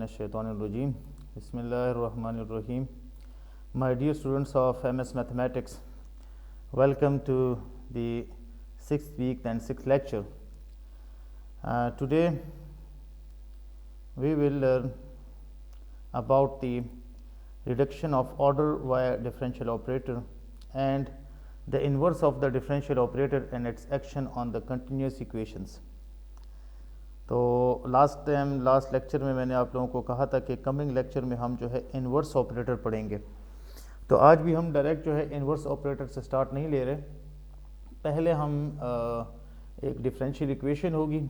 Shaitanirrajim. Bismillahirrahmanirrahim. My dear students of MS Mathematics, welcome to the 6th week and 6th lecture. Today we will learn about the reduction of order via differential operator and the inverse of the differential operator and its action on the continuous equations. तो last lecture में मैंने आप लोगों को कहा था कि coming lecture में हम जो है इन्वर्स ऑपरेटर पढ़ेंगे। तो आज भी हम डायरेक्ट जो है इन्वर्स ऑपरेटर से स्टार्ट नहीं ले रहे। पहले हम एक डिफरेंशियल इक्वेशन होगी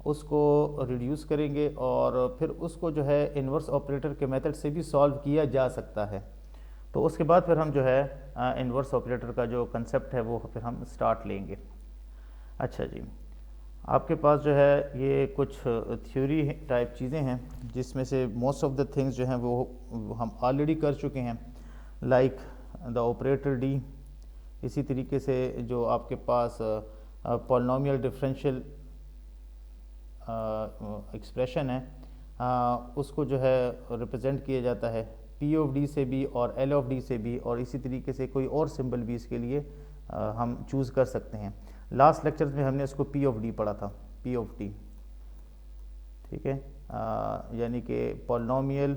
उसको रिड्यूस करेंगे और फिर उसको जो है इन्वर्स ऑपरेटर के मेथड से भी सॉल्व किया जा सकता है। तो उसके बाद फिर हम जो है इन्वर्स ऑपरेटर का जो कंसेप्ट है वो फिर हम स्टार्ट लेंगे। अच्छा जी, आपके पास जो है ये कुछ थ्योरी टाइप चीज़ें हैं जिसमें से मोस्ट ऑफ द थिंग्स जो हैं वो हम ऑलरेडी कर चुके हैं, लाइक द ऑपरेटर डी। इसी तरीके से जो आपके पास पॉलिनोमियल डिफरेंशियल एक्सप्रेशन है उसको जो है रिप्रेजेंट किया जाता है पी ऑफ डी से भी और एल ऑफ डी से भी, और इसी तरीके से कोई और सिंबल भी इसके लिए हम चूज़ कर सकते हैं। लास्ट लेक्चर्स में हमने इसको पी ऑफ डी पढ़ा था, पी ऑफ डी, ठीक है, यानी कि पॉलिनोमियल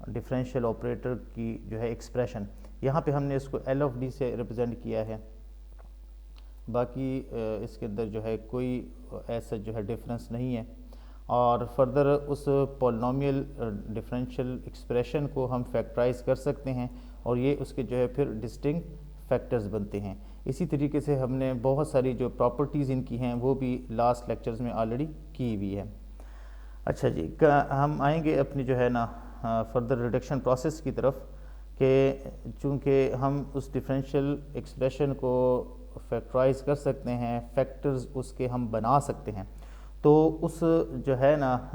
डिफरेंशियल ऑपरेटर की जो है एक्सप्रेशन। यहाँ पे हमने इसको एल ऑफ डी से रिप्रेजेंट किया है। बाकी इसके अंदर जो है कोई ऐसा जो है डिफरेंस नहीं है। और फर्दर उस पॉलिनोमियल डिफरेंशियल एक्सप्रेशन को हम फैक्टराइज कर सकते हैं और ये उसके जो है फिर डिस्टिंक्ट फैक्टर्स बनते हैं। इसी तरीके से हमने बहुत सारी जो प्रॉपर्टीज़ इनकी हैं वो भी लास्ट लेक्चर्स में ऑलरेडी की हुई है। अच्छा जी, हम आएंगे अपनी जो है ना फर्दर रिडक्शन प्रोसेस की तरफ कि चूँकि हम उस डिफरेंशियल एक्सप्रेशन को फैक्टराइज कर सकते हैं, फैक्टर्स उसके हम बना सकते हैं, तो उस जो है ना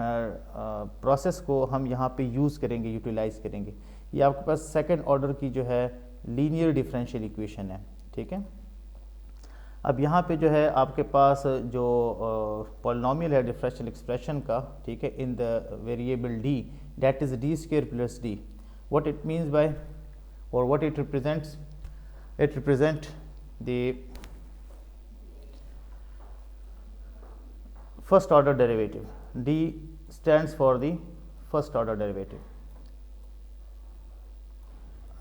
प्रोसेस को हम यहाँ पे यूज़ करेंगे, यूटिलाइज़ करेंगे। ये आपके पास सेकंड ऑर्डर की जो है लीनियर डिफरेंशियल इक्वेशन है, ठीक है। अब यहाँ पे जो है आपके पास जो पॉलिनोमियल है डिफरेंशियल एक्सप्रेशन का, ठीक है, in the variable D, that is D square plus D. What it means by और what it represents, it represent the first order derivative. D stands for the first order derivative,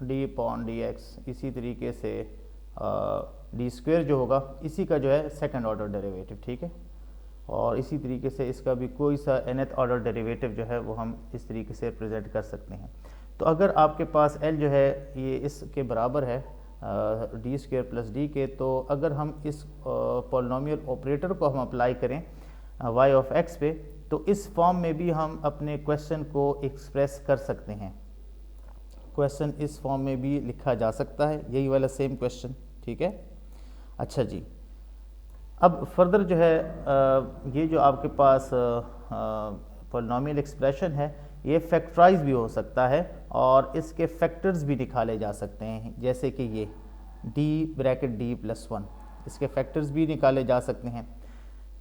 D upon D X. इसी तरीके से D square जो होगा इसी का जो है सेकंड ऑर्डर डेरिवेटिव, ठीक है। और इसी तरीके से इसका भी कोई सा nth ऑर्डर डेरिवेटिव जो है वो हम इस तरीके से रिप्रेजेंट कर सकते हैं। तो अगर आपके पास L जो है ये इसके बराबर है डी स्क्वेयर प्लस डी के, तो अगर हम इस पॉलिनोमियल ऑपरेटर को हम अप्लाई करें y ऑफ x पे, तो इस फॉर्म में भी हम अपने क्वेश्चन को एक्सप्रेस कर सकते हैं। क्वेश्चन इस फॉर्म में भी लिखा जा सकता है, यही वाला सेम क्वेश्चन, ठीक है। अच्छा जी, अब फर्दर जो है ये जो आपके पास पॉलिनोमियल एक्सप्रेशन है ये फैक्टराइज भी हो सकता है और इसके फैक्टर्स भी निकाले जा सकते हैं, जैसे कि ये d ब्रैकेट d प्लस 1, इसके फैक्टर्स भी निकाले जा सकते हैं,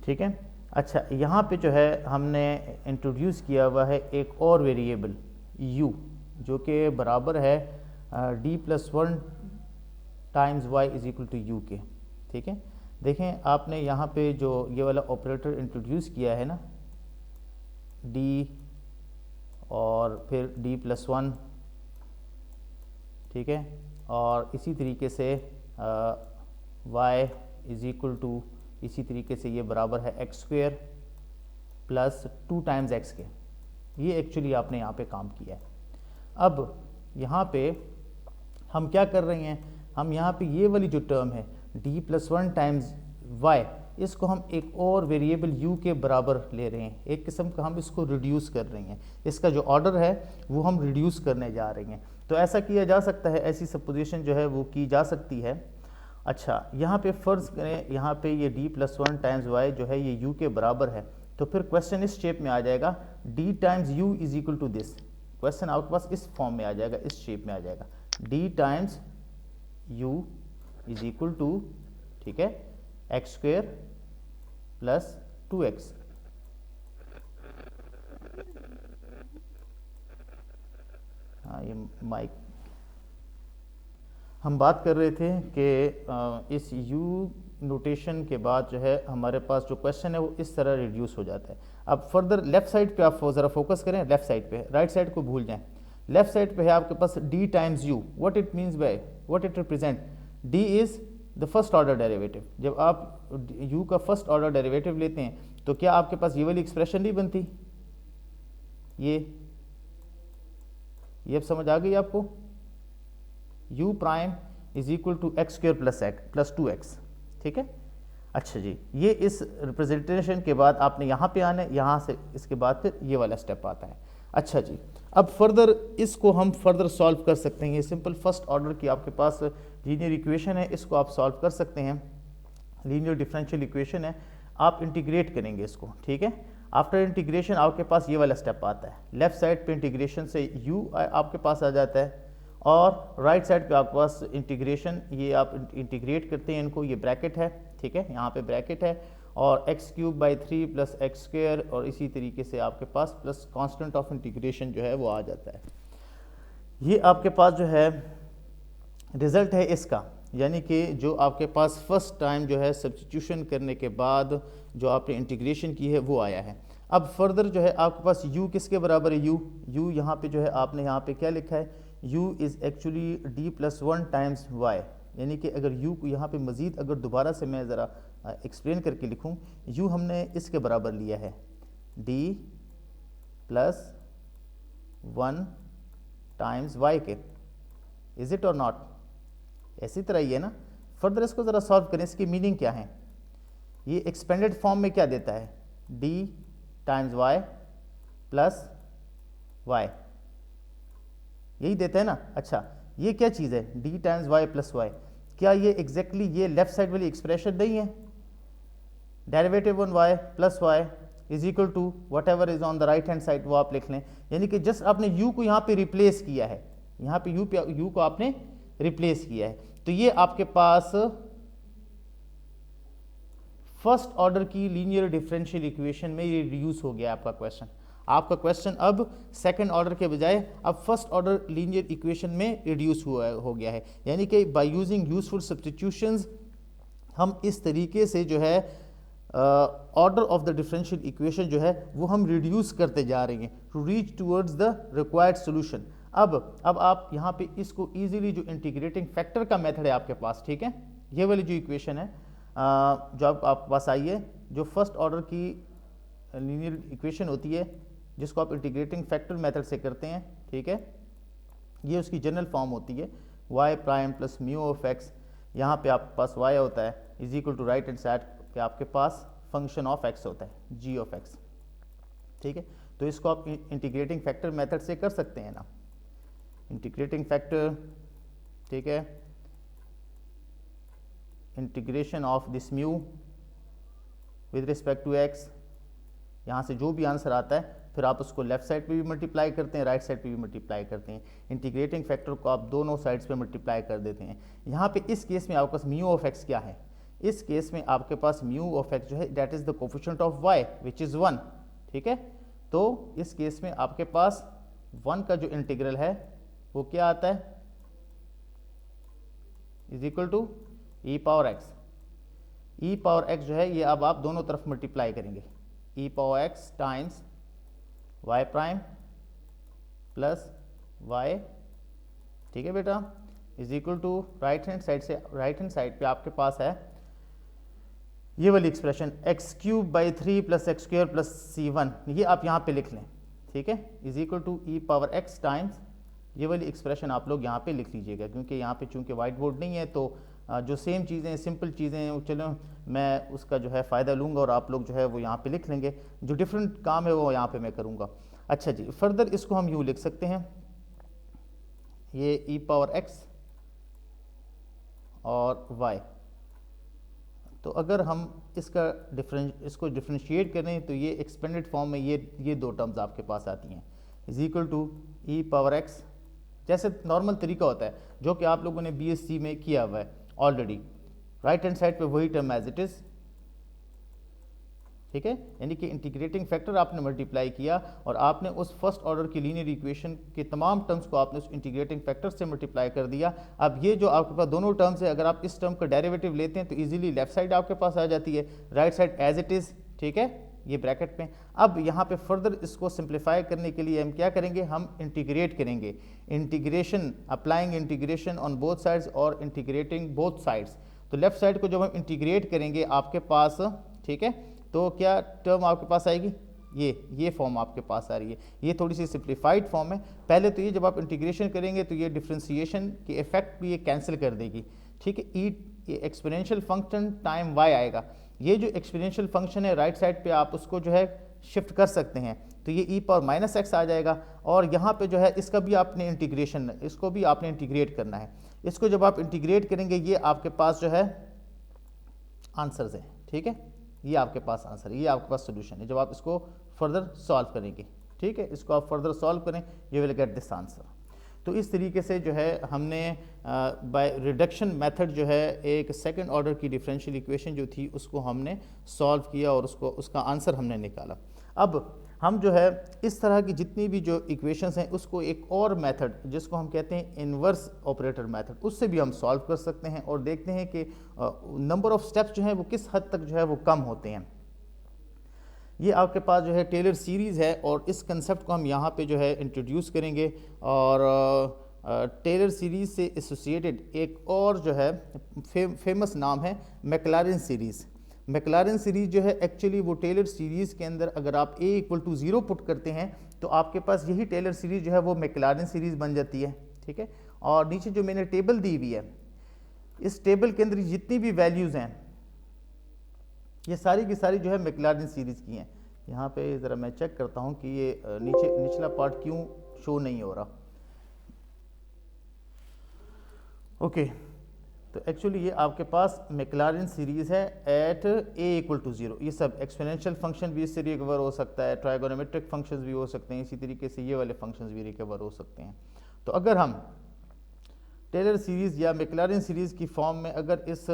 ठीक है। अच्छा, यहाँ पे जो है हमने इंट्रोड्यूस किया हुआ है एक और वेरिएबल u जो कि बराबर है d plus 1 times y is equal to u के, ठीक है। देखें आपने यहाँ पे जो ये वाला ऑपरेटर इंट्रोड्यूस किया है ना, d और फिर d प्लस 1, ठीक है, और इसी तरीके से y इज इक्वल टू, इसी तरीके से ये बराबर है x square plus 2 times x के। ये एक्चुअली आपने यहाँ पे काम किया है। अब यहाँ पे हम क्या कर रहे हैं, हम यहाँ पे ये वाली जो टर्म है d प्लस 1 टाइम्स y, इसको हम एक और वेरिएबल u के बराबर ले रहे हैं, एक किस्म का हम इसको रिड्यूस कर रहे हैं। इसका जो ऑर्डर है वो हम रिड्यूस करने जा रहे हैं। तो ऐसा किया जा सकता है, ऐसी सपोजिशन जो है वो की जा सकती है। अच्छा, यहाँ पे फ़र्ज़ करें यहाँ पे ये d प्लस 1 टाइम्स y जो है ये u के बराबर है, तो फिर क्वेश्चन इस शेप में आ जाएगा d times u is equal to this. Question आपके पास इस फॉर्म में आ जाएगा, इस शेप में आ जाएगा, d times u is equal to, ठीक है, एक्स स्क्वेयर प्लस 2x। ये माइक, हम बात कर रहे थे कि इस u नोटेशन के बाद जो है हमारे पास जो क्वेश्चन है वो इस तरह रिड्यूस हो जाता है। अब फर्दर लेफ्ट साइड पे आप ज़रा फोकस करें, लेफ्ट साइड पे, राइट साइड को भूल जाएं। लेफ्ट साइड पे है आपके पास d times u, what it means bye, what it represent, d is the first order derivative. जब आप u का फर्स्ट ऑर्डर डेरिवेटिव लेते हैं तो क्या आपके पास ये वाली एक्सप्रेशन नहीं बनती, ये अब समझ आ गई आपको, u prime is equal to x square plus 2x, ठीक है। अच्छा जी, ये इस रिप्रेजेंटेशन के बाद आपने यहाँ पे आना है, यहाँ से इसके बाद फिर ये वाला स्टेप आता है। अच्छा जी, अब फर्दर इसको हम फर्दर सॉल्व कर सकते हैं। ये सिंपल फर्स्ट ऑर्डर की आपके पास लीनियर इक्वेशन है, इसको आप सॉल्व कर सकते हैं, लीनियर डिफरेंशियल इक्वेशन है, आप इंटीग्रेट करेंगे इसको, ठीक है। आफ्टर इंटीग्रेशन आपके पास ये वाला स्टेप आता है, लेफ्ट साइड पे इंटीग्रेशन से u आपके पास आ जाता है, और राइट साइड पे आपके पास इंटीग्रेशन, ये आप इंटीग्रेट करते हैं इनको, ये ब्रैकेट है, ठीक है, यहाँ पे ब्रैकेट है, और x³/3 + x², और इसी तरीके से आपके पास प्लस कांस्टेंट ऑफ इंटीग्रेशन जो है वो आ जाता है। ये आपके पास जो है रिजल्ट है इसका, यानी कि जो आपके पास फर्स्ट टाइम जो है सब्स्टिट्यूशन करने के बाद जो आपने इंटीग्रेशन की है वो आया है। अब फर्दर जो है आपके पास u किसके बराबर है, u यहाँ पे जो है आपने यहाँ पे क्या लिखा है, u is actually d+1 times y, यानी कि अगर u को यहाँ पे मज़ीद अगर दोबारा से मैं ज़रा एक्सप्लेन करके लिखूँ, u हमने इसके बराबर लिया है d+1 टाइम्स y के, इज़ इट और नॉट, ऐसी तरह ही है ना। फर्दर इसको ज़रा सॉल्व करें, इसकी मीनिंग क्या है, ये एक्सपेंडेड फॉर्म में क्या देता है, d times y plus y, यही देता है ना। अच्छा, ये क्या चीज़ है, d times y plus y, क्या ये एग्जैक्टली ये लेफ्ट साइड वाली एक्सप्रेशन नहीं है, derivative on y plus y is equal to whatever is on the right hand side, वो आप लिख लें, यानी कि जस्ट आपने u को यहाँ पे रिप्लेस किया है, यहाँ पे u को आपने रिप्लेस किया है, तो ये आपके पास फर्स्ट ऑर्डर की लीनियर डिफरेंशियल इक्वेशन में ये रिड्यूस हो गया आपका क्वेश्चन। आपका क्वेश्चन अब सेकंड ऑर्डर के बजाय अब फर्स्ट ऑर्डर लीनियर इक्वेशन में रिड्यूस हो गया है, यानी कि बाय यूजिंग यूजफुल सब्स्टिट्यूशंस हम इस तरीके से जो है order of the differential equation जो है वो हम रिड्यूस करते जा रहे हैं to reach towards the required solution. अब आप यहाँ पे इसको इजीली जो इंटीग्रेटिंग फैक्टर का मेथड है आपके पास, ठीक है, ये वाली जो इक्वेशन है जो आपके पास आई है, जो फर्स्ट ऑर्डर की लीनियर इक्वेशन होती है जिसको आप इंटीग्रेटिंग फैक्टर मेथड से करते हैं, ठीक है, ये उसकी जनरल फॉर्म होती है y prime plus mu of x, यहाँ पे आपके पास y होता है is equal to right hand side पे आपके पास फंक्शन ऑफ x होता है g ऑफ x, ठीक है। तो इसको आप इंटीग्रेटिंग फैक्टर मेथड से कर सकते हैं ना, इंटीग्रेटिंग फैक्टर, ठीक है, integration of this mu with respect to x, यहाँ से जो भी आंसर आता है फिर आप उसको लेफ्ट साइड पे भी मल्टीप्लाई करते हैं, राइट साइड पे भी मल्टीप्लाई करते हैं, इंटीग्रेटिंग फैक्टर को आप दोनों साइड्स पे मल्टीप्लाई कर देते हैं। यहाँ पे इस केस में आपके पास म्यू ऑफ x क्या है, इस केस में आपके पास म्यू ऑफ x जो है that is the coefficient of y which is 1, ठीक है। तो इस केस में आपके पास 1 का जो इंटीग्रल है वो क्या आता है, is equal to e power x, e power x जो है ये अब आप दोनों तरफ मल्टीप्लाई करेंगे, e power x times y prime plus y, ठीक है बेटा, is equal to right hand side से, राइट हैंड साइड पे आपके पास है ये वाली एक्सप्रेशन x³/3 + x² + c1, ये आप यहाँ पे लिख लें, ठीक है, is equal to e power x times, ये वाली एक्सप्रेशन आप लोग यहाँ पे लिख लीजिएगा, क्योंकि यहाँ पे चूंकि वाइट बोर्ड नहीं है तो जो सेम चीज़ें सिंपल चीज़ें हैं चलो मैं उसका जो है फ़ायदा लूँगा और आप लोग जो है वो यहाँ पे लिख लेंगे, जो डिफरेंट काम है वो यहाँ पे मैं करूँगा। अच्छा जी, फर्दर इसको हम यूँ लिख सकते हैं, ये e पावर x और y, तो अगर हम इसको डिफ्रेंशिएट करें तो ये एक्सपेंडेड फॉर्म में ये दो टर्म्स आपके पास आती हैं, is equal to e power x, जैसे नॉर्मल तरीका होता है जो कि आप लोगों ने BSc में किया हुआ है ऑलरेडी, राइट हैंड साइड पे वही टर्म एज इट इज, ठीक है, यानी कि इंटीग्रेटिंग फैक्टर आपने मल्टीप्लाई किया और आपने उस फर्स्ट ऑर्डर की लीनियर इक्वेशन के तमाम टर्म्स को आपने उस इंटीग्रेटिंग फैक्टर से मल्टीप्लाई कर दिया। अब ये जो आपके पास दोनों टर्म्स है, अगर आप इस टर्म का डेरिवेटिव लेते हैं तो इजीली लेफ्ट साइड आपके पास आ जाती है, right side as it is, ठीक है, ये ब्रैकेट में। अब यहाँ पे फर्दर इसको सिंप्लीफाई करने के लिए हम क्या करेंगे, हम इंटीग्रेट करेंगे, integration, applying integration on both sides और इंटीग्रेटिंग बोथ साइड्स। तो लेफ्ट साइड को जब हम इंटीग्रेट करेंगे आपके पास, ठीक है, तो क्या टर्म आपके पास आएगी, ये फॉर्म आपके पास आ रही है। ये थोड़ी सी सिंप्लीफाइड फॉर्म है। पहले तो ये जब आप इंटीग्रेशन करेंगे तो ये डिफ्रेंसिएशन के इफेक्ट भी ये कैंसिल कर देगी, ठीक है। ये एक्सपोनेंशियल फंक्शन टाइम y आएगा। ये जो एक्सपोनेंशियल फंक्शन है राइट साइड पे आप उसको जो है शिफ्ट कर सकते हैं, तो ये e पावर माइनस एक्स आ जाएगा। और यहाँ पे जो है इसका भी आपने इंटीग्रेशन, इसको भी आपने इंटीग्रेट करना है। इसको जब आप इंटीग्रेट करेंगे ये आपके पास जो है आंसर्स है, ठीक है, ये आपके पास आंसर है, ये आपके पास सोल्यूशन है जब आप इसको फर्दर सॉल्व करेंगे, ठीक है। इसको आप फर्दर सॉल्व करें, you will get this answer. तो इस तरीके से जो है हमने बाय रिडक्शन मेथड जो है एक सेकंड ऑर्डर की डिफरेंशियल इक्वेशन जो थी उसको हमने सॉल्व किया और उसका आंसर हमने निकाला। अब हम जो है इस तरह की जितनी भी जो इक्वेशंस हैं उसको एक और मेथड जिसको हम कहते हैं इन्वर्स ऑपरेटर मेथड, उससे भी हम सॉल्व कर सकते हैं और देखते हैं कि नंबर ऑफ स्टेप्स जो हैं वो किस हद तक जो है वो कम होते हैं। ये आपके पास जो है टेलर सीरीज़ है और इस कंसेप्ट को हम यहाँ पे जो है इंट्रोड्यूस करेंगे। और टेलर सीरीज़ से एसोसिएटेड एक और जो है फेमस नाम है मैक्लारेन सीरीज़। मैक्लारेन सीरीज़ जो है एक्चुअली वो टेलर सीरीज़ के अंदर अगर आप a = 0 पुट करते हैं तो आपके पास यही टेलर सीरीज़ जो है वो मैक्लारेन सीरीज़ बन जाती है, ठीक है। और नीचे जो मैंने टेबल दी हुई है, इस टेबल के अंदर जितनी भी वैल्यूज़ हैं ये सारी की सारी जो है मैक्लारेन सीरीज़ की हैं। यहाँ पे ज़रा मैं चेक करता हूँ कि ये निचला पार्ट क्यों शो नहीं हो रहा। ओके, तो एक्चुअली ये आपके पास मैक्लारेन सीरीज़ है एट a = 0। ये सब एक्सपोनेंशियल फंक्शन भी इससे रिकवर हो सकता है, ट्राइगोनोमेट्रिक फंक्शंस भी हो सकते हैं, इसी तरीके से ये वाले फंक्शंस भी रिकवर हो सकते हैं। तो अगर हम टेलर सीरीज़ या मैक्लारेन सीरीज़ की फॉर्म में अगर इस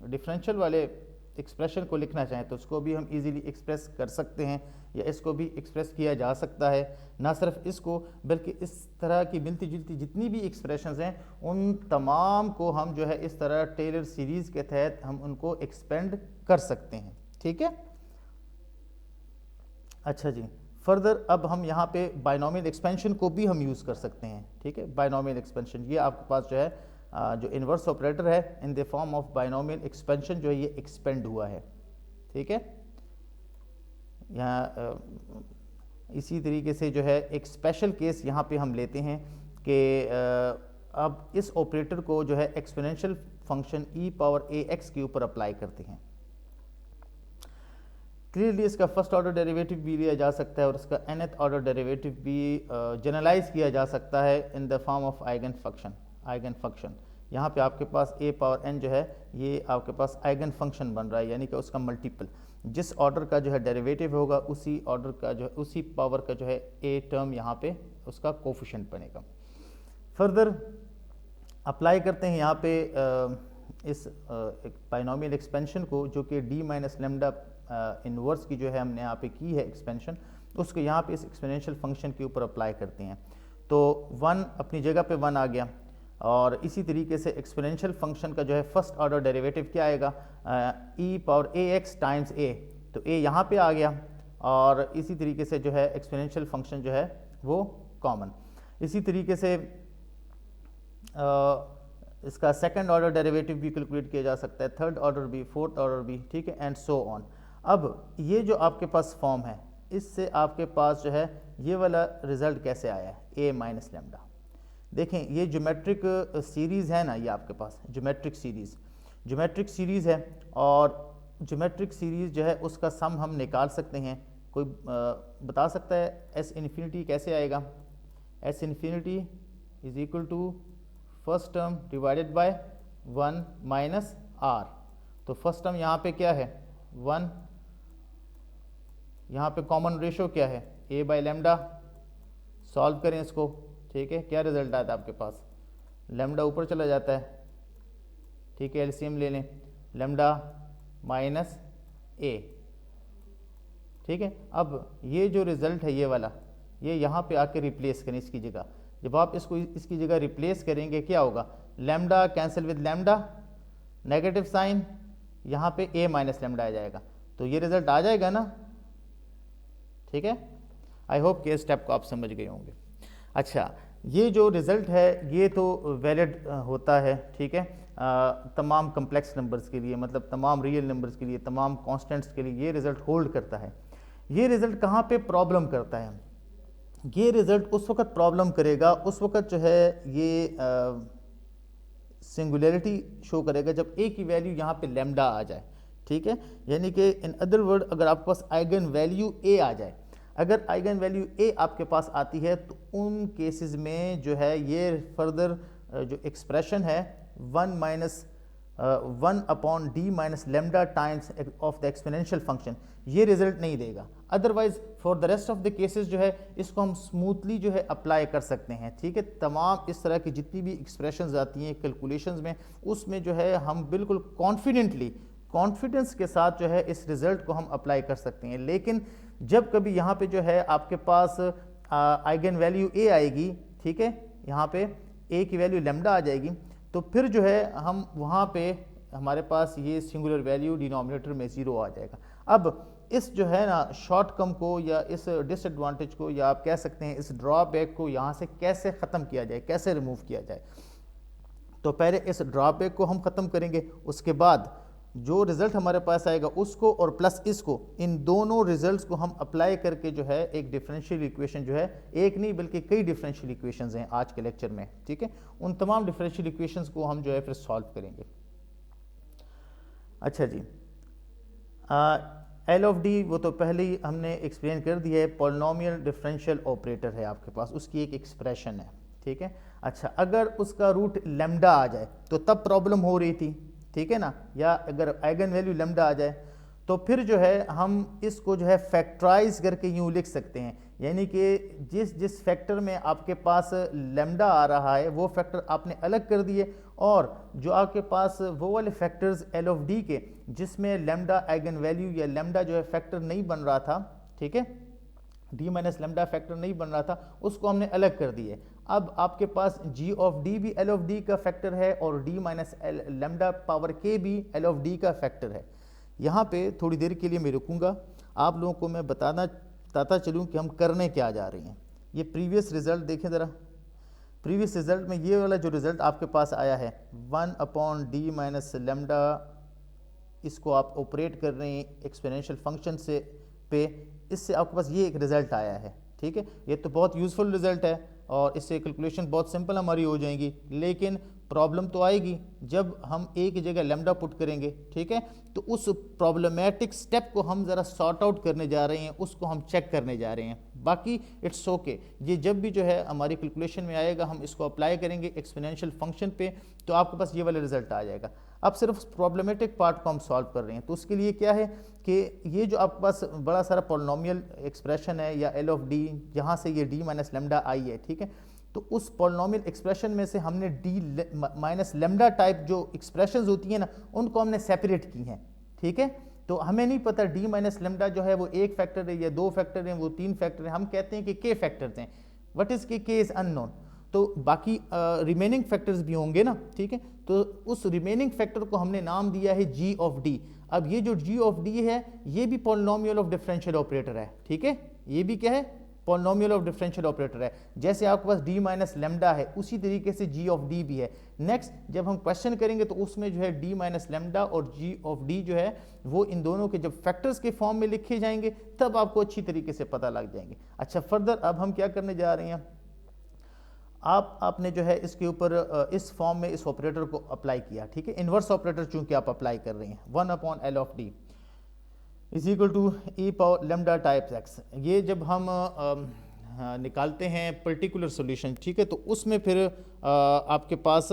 डिफरेंशियल वाले एक्सप्रेशन को लिखना चाहें तो उसको भी हम इजीली एक्सप्रेस कर सकते हैं या इसको भी एक्सप्रेस किया जा सकता है। ना सिर्फ इसको बल्कि इस तरह की मिलती जुलती जितनी भी एक्सप्रेशंस हैं उन तमाम को हम जो है इस तरह टेलर सीरीज़ के तहत हम उनको एक्सपेंड कर सकते हैं, ठीक है। अच्छा जी, फर्दर अब हम यहाँ पे बाइनोमियल एक्सपेंशन को भी हम यूज़ कर सकते हैं, ठीक है। बाइनोमियल एक्सपेंशन ये आपके पास जो है जो इन्वर्स ऑपरेटर है in the form of binomial expansion जो है ये एक्सपेंड हुआ है, ठीक है। यहाँ इसी तरीके से जो है एक स्पेशल केस यहाँ पे हम लेते हैं कि अब इस ऑपरेटर को जो है एक्सपोनेंशियल फंक्शन e⁴ के ऊपर अप्लाई करते हैं। क्लियरली इसका फर्स्ट ऑर्डर डेरिवेटिव भी लिया जा सकता है और इसका nth ऑर्डर डेरिवेटिव भी जनरलाइज किया जा सकता है in the form of eigen function. यहाँ पे आपके पास a⁴n जो है ये आपके पास आइगन फंक्शन बन रहा है, यानी कि उसका मल्टीपल, जिस ऑर्डर का जो है डेरिवेटिव होगा उसी ऑर्डर का जो है उसी पावर का जो है a टर्म यहाँ पे उसका कोफिशिएंट बनेगा। फर्दर अप्लाई करते हैं यहाँ पे इस बाइनोमियल एक्सपेंशन को जो कि d - लैम्डा इनवर्स की जो है हमने यहाँ पे की है एक्सपेंशन, उसको यहाँ पे इस एक्सपोनेंशियल फंक्शन के ऊपर अप्लाई करते हैं। तो 1 अपनी जगह पे 1 आ गया और इसी तरीके से एक्सपोनेंशियल फंक्शन का जो है फर्स्ट ऑर्डर डेरिवेटिव क्या आएगा e⁴ax टाइम्स a, तो a यहाँ पे आ गया और इसी तरीके से जो है एक्सपोनेंशियल फंक्शन जो है वो कॉमन। इसी तरीके से इसका सेकंड ऑर्डर डेरिवेटिव भी कैलकुलेट किया जा सकता है, थर्ड ऑर्डर भी, फोर्थ ऑर्डर भी, ठीक है, एंड सो ऑन। अब ये जो आपके पास फॉर्म है इससे आपके पास जो है ये वाला रिजल्ट कैसे आया है a - लैम्डा। देखें ये ज्योमेट्रिक सीरीज़ है ना, ये आपके पास ज्योमेट्रिक सीरीज़ है और ज्योमेट्रिक सीरीज़ जो है उसका सम हम निकाल सकते हैं। कोई बता सकता है s∞ कैसे आएगा? s∞ = first term divided by 1 - r। तो फर्स्ट टर्म यहाँ पे क्या है 1, यहाँ पे कॉमन रेशो क्या है a/λ। सॉल्व करें इसको, ठीक है, क्या रिजल्ट आता है आपके पास, लैम्डा ऊपर चला जाता है, ठीक है, एलसीएम ले लें, लैम्डा - a, ठीक है। अब ये जो रिजल्ट है ये वाला, ये यहाँ पे आके रिप्लेस करें इसकी जगह। जब आप इसको इसकी जगह रिप्लेस करेंगे क्या होगा, lambda cancel with lambda, negative sign, यहाँ पे a माइनस लैम्डा आ जाएगा, तो ये रिजल्ट आ जाएगा ना। ठीक है, आई होप कि इस स्टेप को आप समझ गए होंगे। अच्छा, ये जो रिजल्ट है ये तो वैलिड होता है, ठीक है, तमाम कम्प्लेक्स नंबर्स के लिए, मतलब तमाम रियल नंबर्स के लिए, तमाम कॉन्स्टेंट्स के लिए ये रिजल्ट होल्ड करता है। ये रिजल्ट कहाँ पे प्रॉब्लम करता है, ये रिजल्ट उस वक्त प्रॉब्लम करेगा, उस वक्त जो है ये सिंगुलैरिटी शो करेगा जब a की वैल्यू यहाँ पे लैम्डा आ जाए। ठीक है, यानी कि इन अदर वर्ड अगर आपके पास आइगन वैल्यू a आ जाए, अगर आइगन वैल्यू a आपके पास आती है तो उन केसेस में जो है ये फर्दर जो एक्सप्रेशन है 1 minus 1 upon D minus lambda times of the exponential function, ये रिजल्ट नहीं देगा। Otherwise for the rest of the cases जो है इसको हम स्मूथली जो है अप्लाई कर सकते हैं। ठीक है, तमाम इस तरह की जितनी भी एक्सप्रेशंस आती हैं कैलकुलेशंस में, उसमें जो है हम बिल्कुल कॉन्फिडेंस के साथ जो है इस रिजल्ट को हम अप्लाई कर सकते हैं। लेकिन जब कभी यहाँ पे जो है आपके पास आइगन वैल्यू a आएगी, ठीक है, यहाँ पे a की वैल्यू लेमडा आ जाएगी, तो फिर जो है हम वहाँ पे हमारे पास ये सिंगुलर वैल्यू डिनोमिनेटर में 0 आ जाएगा। अब इस जो है ना शॉर्टकम को या इस डिसएडवांटेज को या आप कह सकते हैं इस ड्रॉबैक को यहाँ से कैसे ख़त्म किया जाए, कैसे रिमूव किया जाए। तो पहले इस ड्रॉबैक को हम ख़त्म करेंगे, उसके बाद जो रिज़ल्ट हमारे पास आएगा उसको और प्लस इसको, इन दोनों रिजल्ट्स को हम अप्लाई करके जो है एक डिफरेंशियल इक्वेशन जो है, एक नहीं बल्कि कई डिफरेंशियल इक्वेशंस हैं आज के लेक्चर में। ठीक है, उन तमाम डिफरेंशियल इक्वेशंस को हम जो है फिर सॉल्व करेंगे। अच्छा जी, एल ऑफ डी वो तो पहले ही हमने एक्सप्लेन कर दिया है, पॉलिनोमियल डिफरेंशियल ऑपरेटर है आपके पास, उसकी एक एक्सप्रेशन है। ठीक है, अच्छा अगर उसका रूट लेमडा आ जाए तो तब प्रॉब्लम हो रही थी, ठीक है ना, या अगर आइगन वैल्यू लेमडा आ जाए तो फिर जो है हम इसको जो है फैक्टराइज करके यूँ लिख सकते हैं, यानी कि जिस फैक्टर में आपके पास लेमडा आ रहा है वो फैक्टर आपने अलग कर दिए, और जो आपके पास वो वाले फैक्टर्स एल ऑफ डी के जिसमें लेमडा आइगन वैल्यू या लेमडा जो है फैक्टर नहीं बन रहा था, ठीक है, डी माइनस लेमडा फैक्टर नहीं बन रहा था, उसको हमने अलग कर दिए। अब आपके पास जी ऑफ डी भी एल ऑफ डी का फैक्टर है और डी माइनस लेमडा पावर के भी एल ऑफ डी का फैक्टर है। यहाँ पे थोड़ी देर के लिए मैं रुकूंगा, आप लोगों को मैं बताता चलूँ कि हम करने क्या जा रहे हैं। ये प्रीवियस रिजल्ट देखें ज़रा, प्रीवियस रिजल्ट में ये वाला जो रिजल्ट आपके पास आया है 1 अपॉन डी माइनस लेमडा, इसको आप ऑपरेट कर रहे हैं एक्सपोनेंशियल फंक्शन से पे, इससे आपके पास ये एक रिज़ल्ट आया है। ठीक है, ये तो बहुत यूज़फुल रिज़ल्ट है और इससे कैलकुलेशन बहुत सिंपल हमारी हो जाएगी, लेकिन प्रॉब्लम तो आएगी जब हम ए की जगह लेमडा पुट करेंगे। ठीक है, तो उस प्रॉब्लमेटिक स्टेप को हम ज़रा सॉर्ट आउट करने जा रहे हैं, उसको हम चेक करने जा रहे हैं। बाकी इट्स ओके, ये जब भी जो है हमारी कैलकुलेशन में आएगा हम इसको अप्लाई करेंगे एक्सपोनेंशियल फंक्शन पे, तो आपके पास ये वाला रिजल्ट आ जाएगा। अब सिर्फ प्रॉब्लमेटिक पार्ट को हम सॉल्व कर रहे हैं, तो उसके लिए क्या है कि ये जो आपके पास बड़ा सारा पॉलिनोमियल एक्सप्रेशन है या एल ऑफ डी, जहाँ से ये डी माइनस लेमडा आई है, ठीक है, तो उस पॉलिनोमियल एक्सप्रेशन में से हमने डी माइनस लेमडा टाइप जो एक्सप्रेशंस होती हैं ना, उनको हमने सेपरेट की हैं। ठीक है, तो हमें नहीं पता डी माइनस लेमडा जो है वो एक फैक्टर है या दो फैक्टर हैं, वो तीन फैक्टर हैं, हम कहते हैं कि के फैक्टर्स हैं। व्हाट इज़ के इज़ अननोन, तो बाकी रिमेनिंग फैक्टर्स भी होंगे ना। ठीक है, तो उस रिमेनिंग फैक्टर को हमने नाम दिया है जी ऑफ डी। अब ये जो जी ऑफ डी है ये भी पॉलिनोमियल ऑफ डिफरेंशियल ऑपरेटर है। ठीक है, ये भी क्या है, पॉलिनोमियल ऑफ डिफरेंशियल ऑपरेटर है। जैसे आपके पास डी माइनस लेमडा है उसी तरीके से जी ऑफ डी भी है। नेक्स्ट जब हम क्वेश्चन करेंगे तो उसमें जो है डी माइनस लेमडा और जी ऑफ डी जो है वो इन दोनों के जब फैक्टर्स के फॉर्म में लिखे जाएंगे तब आपको अच्छी तरीके से पता लग जाएंगे। अच्छा, फर्दर अब हम क्या करने जा रहे हैं, आपने जो है इसके ऊपर इस फॉर्म में इस ऑपरेटर को अप्लाई किया। ठीक है, इन्वर्स ऑपरेटर चूंकि आप अप्लाई कर रहे हैं, 1 upon L of D is equal to e power lambda times x. ये जब हम निकालते हैं पर्टिकुलर सॉल्यूशन, ठीक है, तो उसमें फिर आपके पास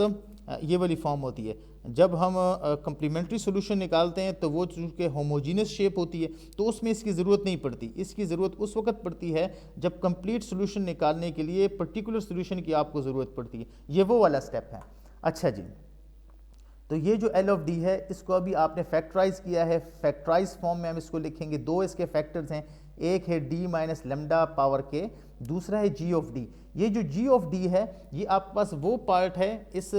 ये वाली फॉर्म होती है। जब हम कम्प्लीमेंट्री सॉल्यूशन निकालते हैं तो वो चूँकि होमोजीनियस शेप होती है तो उसमें इसकी ज़रूरत नहीं पड़ती। इसकी ज़रूरत उस वक्त पड़ती है जब कंप्लीट सॉल्यूशन निकालने के लिए पर्टिकुलर सॉल्यूशन की आपको ज़रूरत पड़ती है। ये वो वाला स्टेप है। अच्छा जी, तो ये जो एल ऑफ डी है इसको अभी आपने फैक्टराइज किया है, फैक्टराइज फॉर्म में हम इसको लिखेंगे। दो इसके फैक्टर्स हैं, एक है d minus lambda power k, दूसरा है g ऑफ d। ये जो g ऑफ d है ये आपके पास वो पार्ट है इस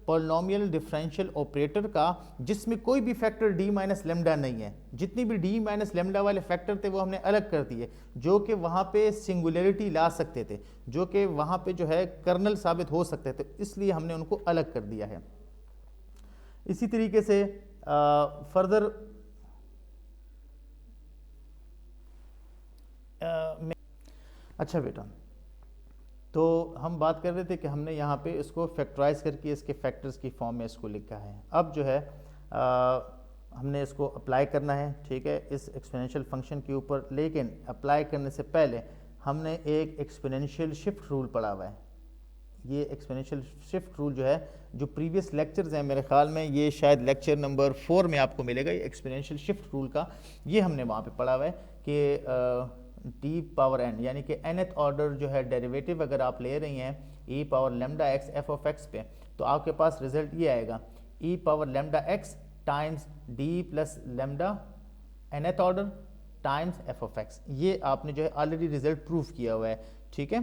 पॉलिनोमियल डिफरेंशियल ऑपरेटर का जिसमें कोई भी फैक्टर d माइनस लेमडा नहीं है। जितनी भी d माइनस लेमडा वाले फैक्टर थे वो हमने अलग कर दिए, जो कि वहाँ पे सिंगुलरिटी ला सकते थे, जो कि वहाँ पे जो है कर्नल साबित हो सकते थे, इसलिए हमने उनको अलग कर दिया है। इसी तरीके से फर्दर अच्छा बेटा, तो हम बात कर रहे थे कि हमने यहाँ पे इसको फैक्टराइज करके इसके फैक्टर्स की फॉर्म में इसको लिखा है। अब जो है हमने इसको अप्लाई करना है, ठीक है, इस एक्सपोनेंशियल फंक्शन के ऊपर। लेकिन अप्लाई करने से पहले हमने एक एक्सपोनेंशियल शिफ्ट रूल पढ़ा हुआ है। ये एक्सपोनेंशियल शिफ्ट रूल जो है, जो प्रीवियस लेक्चर्स हैं, मेरे ख्याल में ये शायद लेक्चर नंबर 4 में आपको मिलेगा, ये एक्सपोनेंशियल शिफ्ट रूल का ये हमने वहाँ पे पढ़ा हुआ है कि डी पावर एन यानी कि nth ऑर्डर जो है डेरिवेटिव अगर आप ले रही हैं e power lambda x F of x पे, तो आपके पास रिजल्ट ये आएगा e power lambda X times D plus lambda nth order times F of X. ये आपने जो है ऑलरेडी रिजल्ट प्रूफ किया हुआ है, ठीक है।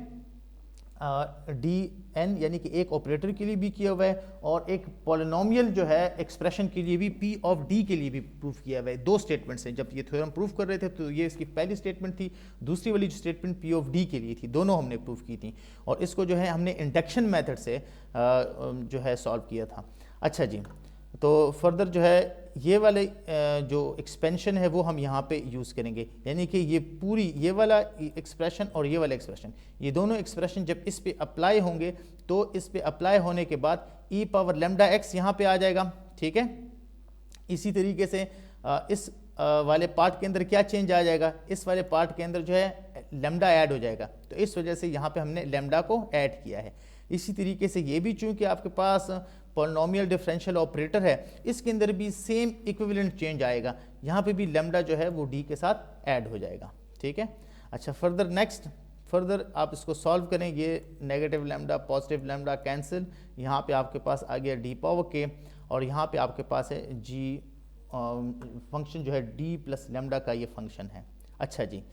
डी एन यानी कि एक ऑपरेटर के लिए भी किया हुआ है और एक पॉलिनोमियल जो है एक्सप्रेशन के लिए भी पी ऑफ डी के लिए भी प्रूफ किया हुआ है। दो स्टेटमेंट्स हैं। जब ये थ्योरम प्रूफ कर रहे थे तो ये इसकी पहली स्टेटमेंट थी, दूसरी वाली जो स्टेटमेंट पी ऑफ डी के लिए थी, दोनों हमने प्रूफ की थी और इसको जो है हमने इंडक्शन मेथड से जो है सॉल्व किया था। अच्छा जी, तो फर्दर जो है ये वाले जो एक्सपेंशन है वो हम यहाँ पे यूज़ करेंगे, यानी कि ये पूरी ये वाला एक्सप्रेशन और ये वाला एक्सप्रेशन, ये दोनों एक्सप्रेशन जब इस पे अप्लाई होंगे तो इस पे अप्लाई होने के बाद e पावर लेमडा एक्स यहाँ पे आ जाएगा, ठीक है। इसी तरीके से इस वाले पार्ट के अंदर क्या चेंज आ जाएगा, इस वाले पार्ट के अंदर जो है लेमडा ऐड हो जाएगा, तो इस वजह से यहाँ पे हमने लेमडा को ऐड किया है। इसी तरीके से ये भी चूंकि आपके पास पॉलिनोमियल डिफरेंशियल ऑपरेटर है, इसके अंदर भी सेम इक्विवेलेंट चेंज आएगा, यहाँ पे भी लेमडा जो है वो डी के साथ ऐड हो जाएगा, ठीक है। अच्छा, फर्दर नेक्स्ट फर्दर आप इसको सॉल्व करें, ये negative lambda positive lambda cancel, यहाँ पे आपके पास आ गया डी पावर के और यहाँ पे आपके पास है जी फंक्शन जो है डी प्लस लेमडा का ये फंक्शन है। अच्छा जी,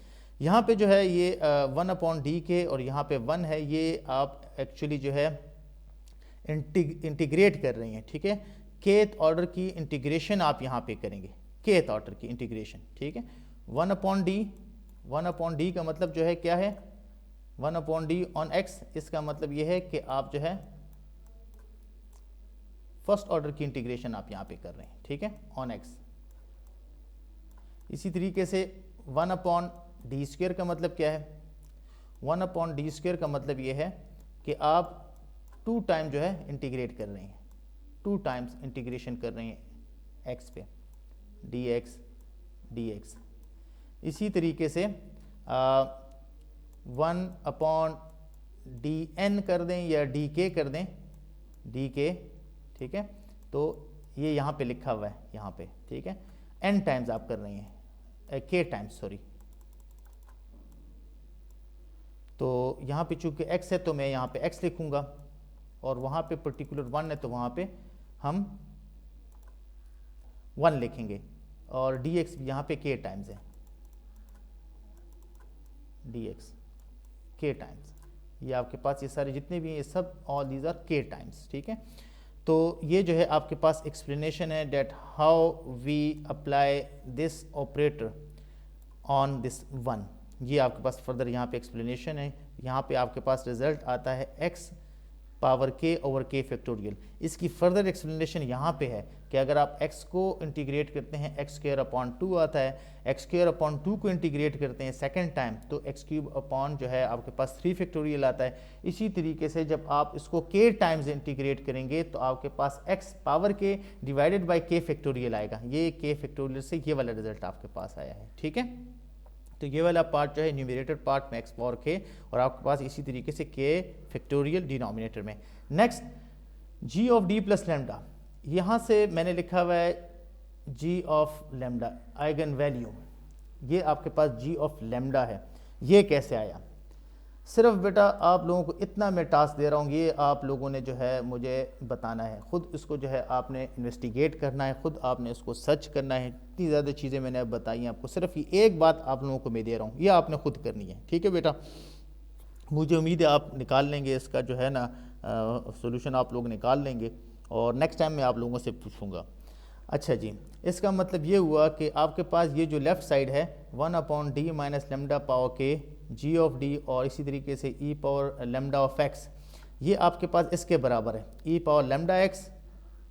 यहाँ पे जो है ये 1/d के और यहाँ पे 1 है, ये आप एक्चुअली जो है इंटीग्रेट कर रही हैं, ठीक है। kth ऑर्डर की इंटीग्रेशन आप यहाँ पे करेंगे, kth ऑर्डर की इंटीग्रेशन, ठीक है। 1/d का मतलब जो है क्या है, 1/d ऑन x, इसका मतलब ये है कि आप जो है फर्स्ट ऑर्डर की इंटीग्रेशन आप यहाँ पे कर रहे हैं, ठीक है, ऑन x। इसी तरीके से 1/d² का मतलब क्या है, 1/d² का मतलब ये है कि आप 2 टाइम जो है इंटीग्रेट कर रहे हैं, 2 टाइम्स इंटीग्रेशन कर रहे हैं x पे, dx। इसी तरीके से 1/dn कर दें या dk कर दें, dk, ठीक है। तो ये यहाँ पे लिखा हुआ है, यहाँ पे, ठीक है, n टाइम्स आप कर रही हैं, k टाइम्स, सॉरी। तो यहाँ पे चूंकि x है तो मैं यहाँ पे x लिखूंगा और वहाँ पे पर्टिकुलर 1 है तो वहाँ पे हम 1 लिखेंगे और dx भी यहाँ पे k टाइम्स है, dx k टाइम्स। ये आपके पास ये सारे जितने भी हैं ये सब all these are k times, ठीक है। तो ये जो है आपके पास एक्सप्लेनेशन है that how we apply this operator on this 1। ये आपके पास फर्दर यहाँ पे एक्सप्लेनेशन है। यहाँ पे आपके पास रिजल्ट आता है x power k over k factorial. इसकी फर्दर एक्सप्लेनेशन यहाँ पे है कि अगर आप x को इंटीग्रेट करते हैं x²/2 आता है, x²/2 को इंटीग्रेट करते हैं सेकंड टाइम तो x³ जो है आपके पास 3 फैक्टोरियल आता है। इसी तरीके से जब आप इसको k टाइम्स इंटीग्रेट करेंगे तो आपके पास x power k divided by k factorial आएगा। ये k फैक्टोरियल से ये वाला रिजल्ट आपके पास आया है, ठीक है। तो ये वाला पार्ट जो है न्यूमरेटर पार्ट में x पावर k और आपके पास इसी तरीके से k फैक्टोरियल डिनोमिनेटर में। Next g of d plus lambda, यहाँ से मैंने लिखा हुआ है g of lambda eigen value, ये आपके पास g ऑफ लेमडा है। ये कैसे आया, सिर्फ बेटा आप लोगों को इतना मैं टास्क दे रहा हूँ, ये आप लोगों ने जो है मुझे बताना है, ख़ुद इसको जो है आपने इन्वेस्टिगेट करना है, ख़ुद आपने इसको सर्च करना है। इतनी ज़्यादा चीज़ें मैंने अब बताई हैं आपको, सिर्फ ये एक बात आप लोगों को मैं दे रहा हूँ, ये आपने खुद करनी है। ठीक है बेटा, मुझे उम्मीद है आप निकाल लेंगे इसका जो है ना सोल्यूशन आप लोग निकाल लेंगे, और नेक्स्ट टाइम मैं आप लोगों से पूछूंगा। अच्छा जी, इसका मतलब ये हुआ कि आपके पास ये जो लेफ़्ट साइड है 1/d माइनस लेमडा पावर के जी ऑफ डी, और इसी तरीके से E power lambda of X, ये आपके पास इसके बराबर है E power lambda X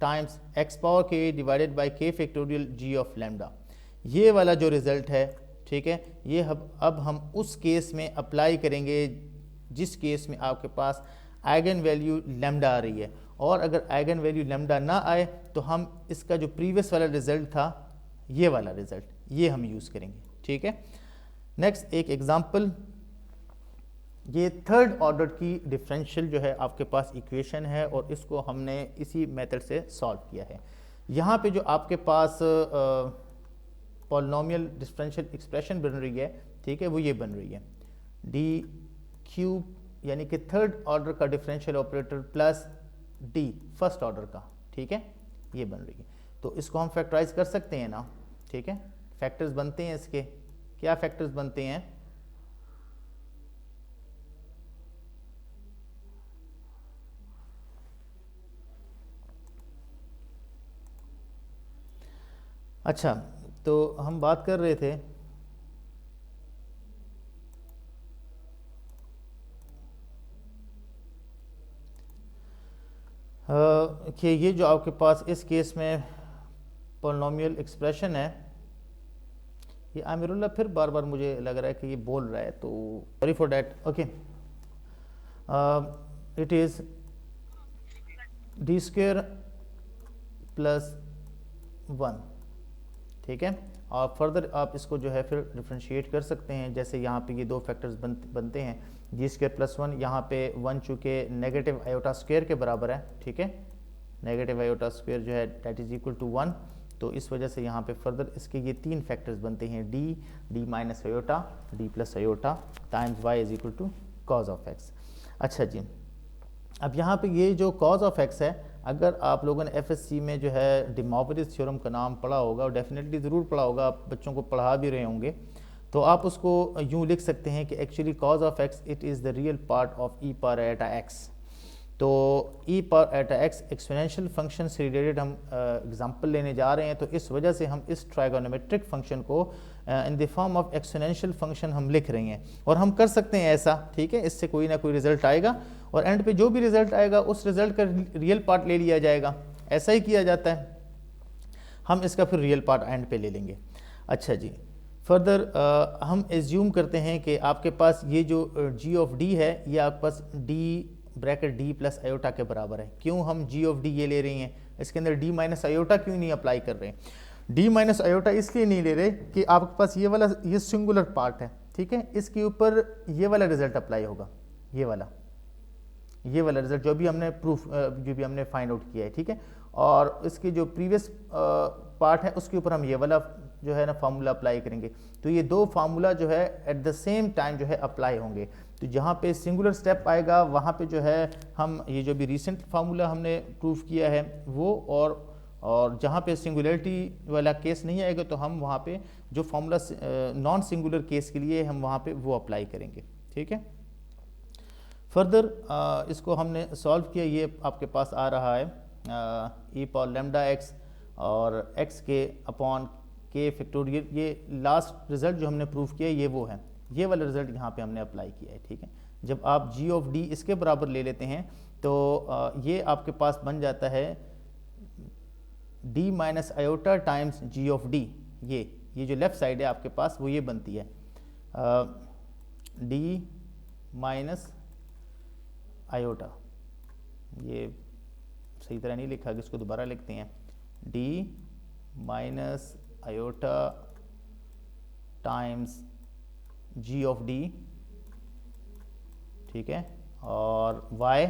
times X power K divided by K factorial G of lambda. ये वाला जो रिज़ल्ट है, ठीक है, ये अब हम उस केस में अप्लाई करेंगे जिस केस में आपके पास आइगन वैल्यू लेमडा आ रही है, और अगर आइगन वैल्यू लेमडा ना आए तो हम इसका जो प्रीवियस वाला रिज़ल्ट था, ये वाला रिज़ल्ट, ये हम यूज़ करेंगे। ठीक है, नेक्स्ट एक एग्जांपल, ये थर्ड ऑर्डर की डिफरेंशियल जो है आपके पास इक्वेशन है, और इसको हमने इसी मेथड से सॉल्व किया है। यहाँ पे जो आपके पास पॉलिनोमियल डिफरेंशियल एक्सप्रेशन बन रही है, ठीक है, वो ये बन रही है डी क्यूब, यानी कि थर्ड ऑर्डर का differential operator plus D first order का, ठीक है, ये बन रही है। तो इसको हम फैक्टराइज कर सकते हैं ना, ठीक है, फैक्टर्स बनते हैं इसके, क्या फैक्टर्स बनते हैं, अच्छा, तो हम बात कर रहे थे कि ये जो आपके पास इस केस में पॉलिनोमियल एक्सप्रेशन है, ये आमिरुल्ला फिर बार बार मुझे लग रहा है कि ये बोल रहा है, तो sorry for that. Okay, it is D square plus 1, ठीक है, और फर्दर आप इसको जो है फिर डिफ्रेंशिएट कर सकते हैं। जैसे यहाँ पे ये दो फैक्टर्स बनते हैं, जी स्क्वायर प्लस 1, यहाँ पे 1 चूँकि नेगेटिव आयोटा स्क्वायर के बराबर है, ठीक है, नेगेटिव आयोटा स्क्वायर जो है दैट इज़ इक्वल टू 1, तो इस वजह से यहाँ पे फर्दर इसके ये तीन फैक्टर्स बनते हैं, D minus iota, D plus iota times y is equal to cos of x. अच्छा जी, अब यहाँ पे ये जो कॉज ऑफ एक्स है, अगर आप लोगों ने एफएससी में जो है डी मॉर्गन थ्योरम का नाम पढ़ा होगा, और डेफिनेटली ज़रूर पढ़ा होगा, आप बच्चों को पढ़ा भी रहे होंगे, तो आप उसको यूँ लिख सकते हैं कि actually cause of x it is the real part of E power Etah x. तो ई पावर एटा एक्स एक्सपोनेंशियल फंक्शन से रिलेटेड हम एग्जांपल लेने जा रहे हैं, तो इस वजह से हम इस ट्राइगोनोमेट्रिक फंक्शन को in the form of exponential function हम लिख रहे हैं, और हम कर सकते हैं ऐसा, ठीक है, इससे कोई ना कोई रिजल्ट आएगा, और एंड पे जो भी रिजल्ट आएगा उस रिजल्ट का रियल पार्ट ले लिया जाएगा, ऐसा ही किया जाता है, हम इसका फिर रियल पार्ट एंड पे ले लेंगे। अच्छा जी, फर्दर हम एज्यूम करते हैं कि आपके पास ये जो जी ऑफ डी है, ये आपके पास D bracket D plus iota के बराबर है। क्यों हम जी ऑफ डी ये ले रहे हैं, इसके अंदर डी माइनस आयोटा क्यों नहीं अप्लाई कर रहे हैं? डी माइनस आयोटा इसलिए नहीं ले रहे कि आपके पास ये वाला ये सिंगुलर पार्ट है, ठीक है, इसके ऊपर ये वाला रिजल्ट अप्लाई होगा, ये वाला रिजल्ट जो भी हमने जो भी हमने फाइंड आउट किया है, ठीक है, और इसके जो प्रीवियस पार्ट है उसके ऊपर हम ये वाला जो है ना फार्मूला अप्लाई करेंगे। तो ये दो फार्मूला जो है एट द सेम टाइम जो है अप्लाई होंगे। तो जहाँ पे सिंगुलर स्टेप आएगा वहाँ पे जो है हम ये जो भी रिसेंट फार्मूला हमने प्रूफ किया है वो, और जहाँ पे सिंगुलरिटी वाला केस नहीं आएगा तो हम वहाँ पे जो फार्मूला नॉन सिंगुलर केस के लिए हम वहाँ पे वो अप्लाई करेंगे, ठीक है। फर्दर इसको हमने सॉल्व किया, ये आपके पास आ रहा है ई पावर लैम्डा एक्स और एक्स के अपॉन के फैक्टोरियल, ये लास्ट रिजल्ट जो हमने प्रूफ किया ये वो है, ये वाला रिजल्ट यहाँ पे हमने अप्लाई किया है, ठीक है। जब आप जी ऑफ डी इसके बराबर ले लेते हैं तो ये आपके पास बन जाता है D minus iota times g of D, ये जो लेफ्ट साइड है आपके पास वो ये बनती है डी माइनस आयोटा, ये सही तरह नहीं लिखा कि इसको दोबारा लिखते हैं, D minus iota times g of D, ठीक है, और y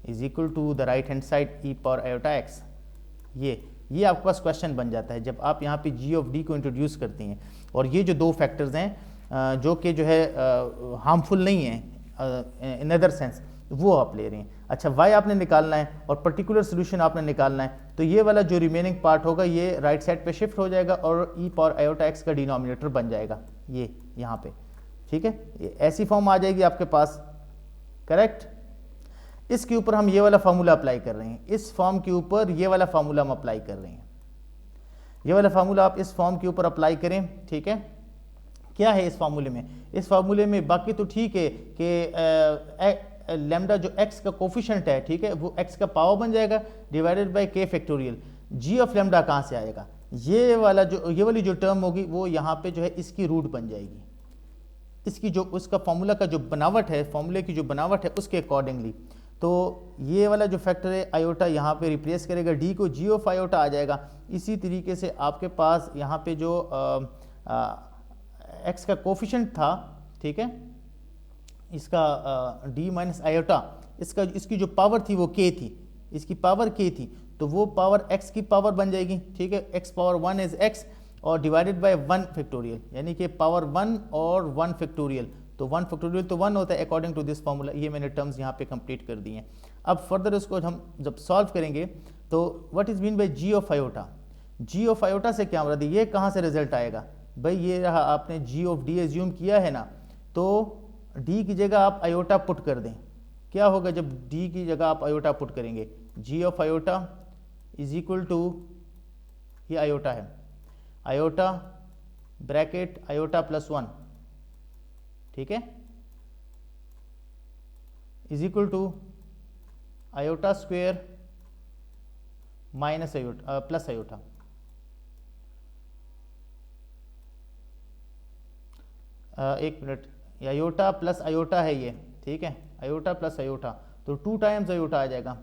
is equal to the right hand side e power iota x. ये आपके पास क्वेश्चन बन जाता है जब आप यहाँ पे जी ऑफ डी को इंट्रोड्यूस करते हैं। और ये जो दो फैक्टर्स हैं जो कि जो है हार्मफुल नहीं हैं, इन अदर सेंस, वो आप ले रहे हैं। अच्छा, y आपने निकालना है और पर्टिकुलर सोल्यूशन आपने निकालना है, तो ये वाला जो रिमेनिंग पार्ट होगा ये राइट साइड पे शिफ्ट हो जाएगा और e पावर आयोटा x का डिनोमिनेटर बन जाएगा ये यहाँ पे, ठीक है। ऐसी फॉर्म आ जाएगी आपके पास, करेक्ट। इसके ऊपर हम ये वाला फार्मूला अप्लाई कर रहे हैं, इस फॉर्म के ऊपर ये वाला फार्मूला हम अप्लाई कर रहे हैं। ये वाला फार्मूला आप इस फॉर्म के ऊपर अप्लाई करें, ठीक है। क्या है इस फार्मूले में? इस फार्मूले में बाकी तो ठीक है कि लैम्डा जो x का कोफिशिएंट है, ठीक है, वो x का पावर बन जाएगा divided by k factorial. g of lambda कहाँ से आएगा? ये वाली जो टर्म होगी वो यहाँ पे जो है इसकी रूट बन जाएगी, इसकी जो उसका फार्मूला का जो बनावट है, फार्मूले की जो बनावट है उसके अकॉर्डिंगली। तो ये वाला जो फैक्टर है आयोटा यहाँ पे रिप्लेस करेगा d को, g ऑफ आयोटा आ जाएगा। इसी तरीके से आपके पास यहाँ पे जो x का कोफिशिएंट था, ठीक है, इसका d माइनस आयोटा, इसकी जो पावर थी वो k थी, इसकी पावर k थी, तो वो पावर x की पावर बन जाएगी, ठीक है। x पावर 1 इज x और डिवाइडेड बाय 1 फैक्टोरियल, यानी कि पावर 1 और 1 फैक्टोरियल, तो 1 फैक्टोरियल तो 1 होता है अकॉर्डिंग टू दिस फार्मूला। ये मैंने टर्म्स यहाँ पे कंप्लीट कर दी हैं। अब फर्दर इसको हम जब सॉल्व करेंगे तो what is mean by g of iota? g of iota से क्या मुराद है? ये कहाँ से रिजल्ट आएगा भाई? ये रहा, आपने g ऑफ d एज्यूम किया है ना, तो d की जगह आप आयोटा पुट कर दें। क्या होगा जब d की जगह आप आयोटा पुट करेंगे? g of iota is equal to, ये आयोटा है, आयोटा ब्रैकेट आयोटा प्लस 1, ठीक है, is equal to iota square minus iota plus iota. एक मिनट, आयोटा प्लस आयोटा है ये, ठीक है, आयोटा प्लस आयोटा, तो 2 टाइम्स आयोटा आ जाएगा,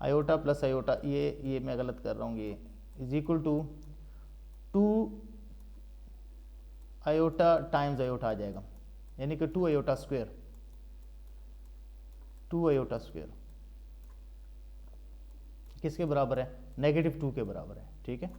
आयोटा प्लस आयोटा, ये मैं गलत कर रहा हूँ, ये is equal to 2 iota times iota आ जाएगा, यानी कि 2 आयोटा स्क्वेयर, 2 आयोटा स्क्वेयर किसके बराबर है? -2 के बराबर है, ठीक है।